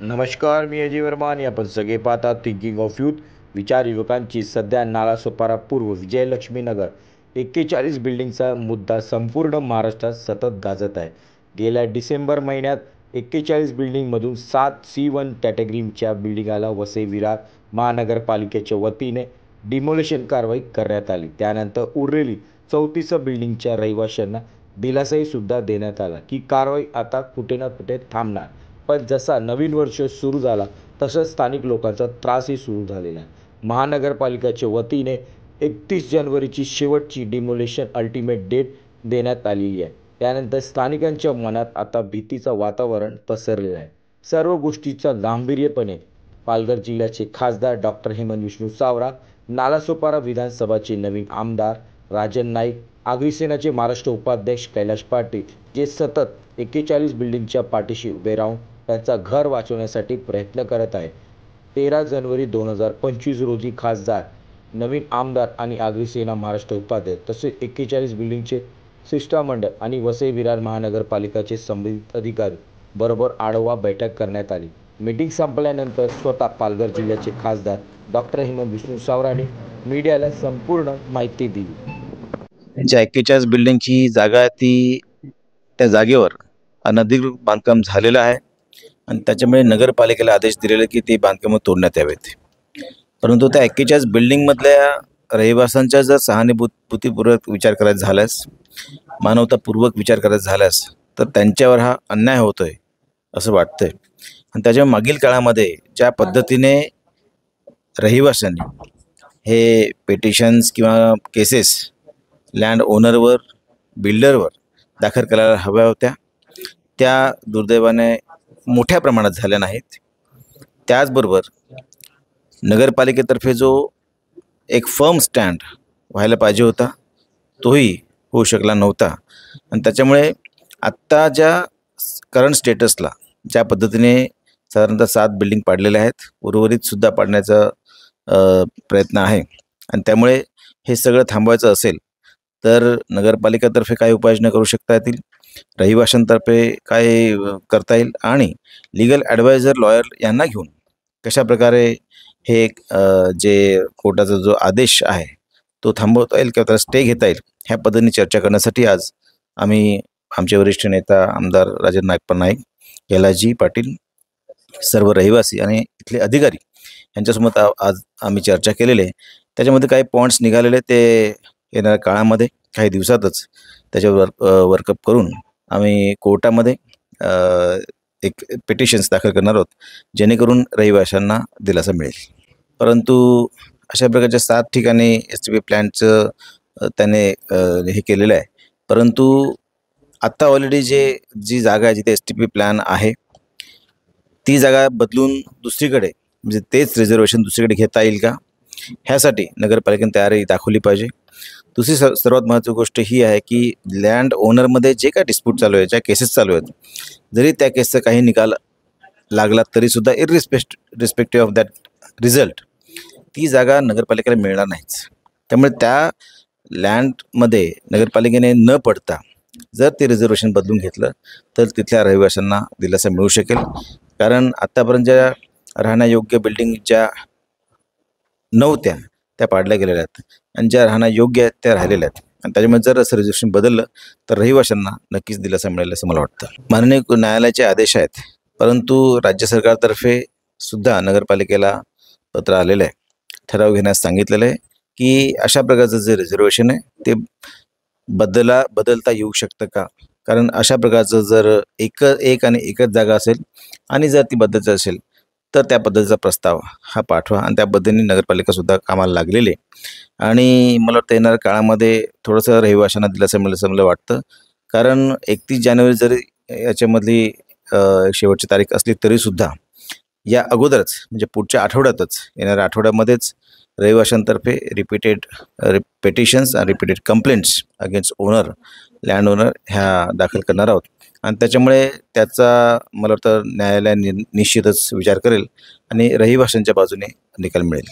नमस्कार, मी अजय वर्मा आणि आपण सगळे पाहतात थिंकिंग ऑफ यूथ. विचार युवकांची. सध्या नालासोपारा पूर्व, विजयलक्ष्मी नगर 41 बिल्डिंगचा मुद्दा संपूर्ण महाराष्ट्रात सतत गाजत आहे. गेल्या डिसेंबर महिन्यात 41 बिल्डिंगमधून 7 C1 कॅटेगरीच्या बिल्डिंगाला वसई विरार महानगरपालिकेच्या वतीने डिमोलेशन कारवाई करण्यात आली. त्यानंतर उरलेली 34 बिल्डिंगच्या रहिवाशांना दिलासाही सुद्धा देण्यात आला की कारवाई आता कुठे ना कुठे थांबणार. पण जसा नवीन वर्ष सुरू झाला तसंच स्थानिक लोकांचा त्रासही सुरू झालेला आहे. महानगरपालिकेच्या वतीने 31 जानेवारीची शेवटची डिमोलेशन अल्टिमेट डेट देण्यात आलेली आहे. त्यानंतर स्थानिकांच्या मनात आता भीतीचं वातावरण पसरलेलं आहे. सर्व गोष्टीचा गांभीर्यपणे पालघर जिल्ह्याचे खासदार डॉक्टर हेमंत विष्णू सावरा, नालासोपारा विधानसभाचे नवीन आमदार राजन नाईक, आगरी सेनाचे महाराष्ट्र उपाध्यक्ष कैलाश पाटील, जे सतत 41 बिल्डिंगच्या पाठीशी उभे राहून त्यांचा घर वाचवण्यासाठी प्रयत्न करत आहे. 13 जानेवारी 2025 रोजी खासदार, नवीन आमदार आणि आगरी सेना महाराष्ट्र उपाध्यक्ष तसेच 41 बिल्डिंगचे शिष्टमंडळ आणि वसई विरार महानगरपालिकेचे संबंधित अधिकारी बरोबर आढावा बैठक करण्यात आली. मीटिंग संपल्यानंतर स्वतः पालघर जिल्ह्याचे खासदार डॉक्टर हेमंत विष्णू सावराने मीडियाला संपूर्ण माहिती दिली. ज्या 41 बिल्डिंगची जागा आहे ती त्या जागेवर अनधिकृत बांधकाम झालेलं आहे आणि त्याच्यामुळे नगरपालिकेला आदेश दिलेले की ती बांधकामं तोडण्यात यावेत. परंतु त्या 41 बिल्डिंगमधल्या रहिवाशांचा जर सहानुभूतीपूर्वक विचार करायचा झाल्यास, मानवतापूर्वक विचार करायचा झाल्यास तर त्यांच्यावर हा अन्याय होतोय असं वाटतंय. आणि त्याच्या मागील काळामध्ये ज्या पद्धतीने रहिवाशांनी हे पेटिशन्स किंवा केसेस लँड ओनरवर, बिल्डरवर दाखल करायला हव्या होत्या, त्या दुर्दैवाने मोठ्या प्रमाणात झाल्या नाहीत. त्याचबरोबर नगरपालिकेतर्फे जो एक फर्म स्टँड व्हायला पाहिजे होता तोही होऊ शकला नव्हता. आणि त्याच्यामुळे आत्ता ज्या करंट स्टेटसला ज्या पद्धतीने साधारणतः 7 बिल्डिंग पाडलेल्या आहेत, उर्वरितसुद्धा पाडण्याचा प्रयत्न आहे. आणि त्यामुळे हे सगळं थांबवायचं असेल तर नगरपालिकेतर्फे काय उपाययोजना करू शकता येतील, रहिवाशांतर्फे काय करता येईल आणि लीगल ॲडवायझर, लॉयर यांना घेऊन कशाप्रकारे हे जे कोर्टाचा जो आदेश आहे तो थांबवता येईल किंवा त्याला स्टे घेता येईल, ह्या पद्धतीने चर्चा करण्यासाठी आज आम्ही आमचे वरिष्ठ नेता आमदार राजन नाईक, कैलासजी पाटील, सर्व रहिवासी आणि इथले अधिकारी यांच्यासोबत आज आम्ही चर्चा केलेली आहे. त्याच्यामध्ये काही पॉईंट्स निघालेले ते येणाऱ्या काळामध्ये काही दिवसातच त्याच्यावर वर्कअप करून आम्ही कोर्टामध्ये एक पिटिशन्स दाखल करणार आहोत, जेणेकरून रहिवाशांना दिलासा मिळेल. परंतु अशा प्रकारच्या 7 ठिकाणी STP प्लॅनचं त्याने हे केलेलं आहे. परंतु आत्ता ऑलरेडी जी जागा आहे जिथे STP प्लॅन आहे ती जागा बदलून दुसरीकडे, म्हणजे तेच रिझर्वेशन दुसरीकडे घेता येईल का, ह्यासाठी नगरपालिकेने तयारी दाखवली पाहिजे. दुसरी सर्वात महत्त्वाची गोष्ट ही आहे की लँड ओनरमध्ये जे काय डिस्प्यूट चालू आहे, ज्या केसेस चालू आहेत, जरी त्या केसचा काही निकाल लागला तरीसुद्धा रिस्पेक्टिव्ह ऑफ दॅट रिझल्ट ती जागा नगरपालिकेला मिळणार नाहीच. त्यामुळे त्या लँडमध्ये नगरपालिकेने न पडता जर ते रिझर्वेशन बदलून घेतलं तर तिथल्या रहिवाशांना दिलासा मिळू शकेल. कारण आत्तापर्यंत ज्या राहण्यायोग्य बिल्डिंग ज्या नव्हत्या त्या पाडल्या गेलेल्या आहेत आणि ज्या राहण्यायोग्य आहेत त्या राहिलेल्या आहेत. आणि त्याच्यामुळे जर असं रिझर्वेशन बदललं तर रहिवाशांना नक्कीच दिलासा मिळेल असं मला वाटतं. माननीय न्यायालयाचे आदेश आहेत, परंतु राज्य सरकारतर्फे सुद्धा नगरपालिकेला पत्र आलेलं आहे, ठराव घेण्यास सांगितलेलं आहे की अशा प्रकारचं जे रिझर्वेशन आहे ते बदलता येऊ शकतं का. कारण अशा प्रकारचं जर एकच जागा असेल आणि जर ती बदलायची असेल तर त्या पद्धतीचा प्रस्ताव हा पाठवा. आणि त्या पद्धतीने नगरपालिकासुद्धा कामाला लागलेली आहे. आणि मला वाटतं येणाऱ्या काळामध्ये थोडंसं रहिवाशांना दिलासा मिळेल असं मला वाटतं. कारण 31 जानेवारी जरी याच्यामधली शेवटची तारीख असली तरीसुद्धा या अगोदरच, म्हणजे पुढच्या आठवड्यातच, येणाऱ्या आठवड्यामध्येच रहिवाशांतर्फे रिपीटेड पेटिशन्स आणि repeated complaints against land owner ह्या दाखल करणार आहोत. आणि त्याच्यामुळे त्याचा मला वाटतं न्यायालय निश्चितच विचार करेल आणि रहिवाशांच्या बाजूने निकाल मिळेल.